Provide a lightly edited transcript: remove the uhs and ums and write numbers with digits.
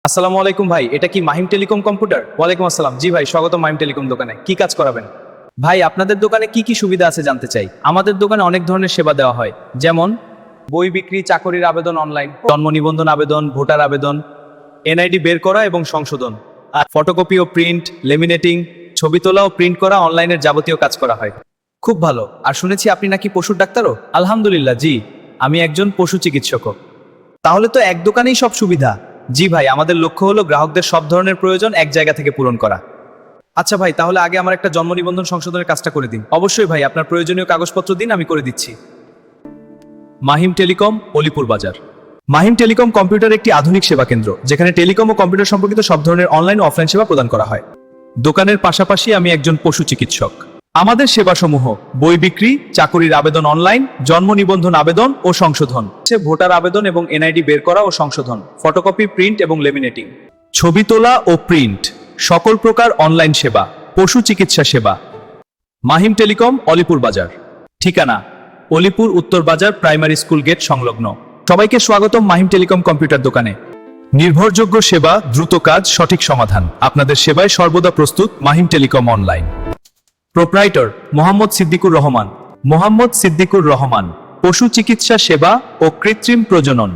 আসসালামু আলাইকুম ভাই, এটা কি মাহিম টেলিকম কম্পিউটার? ওয়ালাইকুম আসসালাম। জি ভাই, স্বাগত মাহিম টেলিকম দোকানে। কি কাজ করাবেন ভাই? আপনাদের দোকানে কি কি সুবিধা আছে জানতে চাই। আমাদের দোকানে অনেক ধরনের সেবা দেওয়া হয়, যেমন বই বিক্রি, চাকরির আবেদন অনলাইন, জন্ম নিবন্ধন আবেদন, ভোটার আবেদন, এনআইডি বের করা এবং সংশোধন, আর ফটোকপি ও প্রিন্ট, লেমিনেটিং, ছবি তোলা ও প্রিন্ট করা, অনলাইনের যাবতীয় কাজ করা হয়। খুব ভালো। আর শুনেছি আপনি নাকি পশুর ডাক্তারও? আলহামদুলিল্লাহ, জি, আমি একজন পশু চিকিৎসকও। তাহলে তো এক দোকানেই সব সুবিধা। জি ভাই, আমাদের লক্ষ্য হলো গ্রাহকদের সব ধরনের প্রয়োজন এক জায়গা থেকে পূরণ করা। আচ্ছা ভাই, তাহলে আগে আমার একটা জন্ম নিবন্ধন সংশোধনের কাজটা করে দিন। অবশ্যই ভাই, আপনার প্রয়োজনীয় কাগজপত্র দিন, আমি করে দিচ্ছি। মাহিম টেলিকম, অলিপুর বাজার। মাহিম টেলিকম কম্পিউটার একটি আধুনিক সেবা কেন্দ্র, যেখানে টেলিকম ও কম্পিউটার সম্পর্কিত সব ধরনের অনলাইন ও অফলাইন সেবা প্রদান করা হয়। দোকানের পাশাপাশি আমি একজন পশু চিকিৎসক। আমাদের সেবাসমূহ: বই বিক্রি, চাকুরির আবেদন অনলাইন, জন্ম নিবন্ধন আবেদন ও সংশোধন, ভোটার আবেদন এবং এনআইডি বের করা ও সংশোধন, ফটোকপি, প্রিন্ট এবং লেমিনেটিং, ছবি তোলা ও প্রিন্ট, সকল প্রকার অনলাইন সেবা, পশু চিকিৎসা সেবা। মাহিম টেলিকম, অলিপুর বাজার। ঠিকানা: অলিপুর উত্তর বাজার প্রাইমারি স্কুল গেট সংলগ্ন। সবাইকে স্বাগতম মাহিম টেলিকম কম্পিউটার দোকানে। নির্ভরযোগ্য সেবা, দ্রুত কাজ, সঠিক সমাধান, আপনাদের সেবায় সর্বদা প্রস্তুত Mahim telecom online. Proprietor: Mohammad Siddiqur Rahman. Mohammad Siddiqur Rahman, পশু চিকিৎসা সেবা ও কৃত্রিম প্রজনন।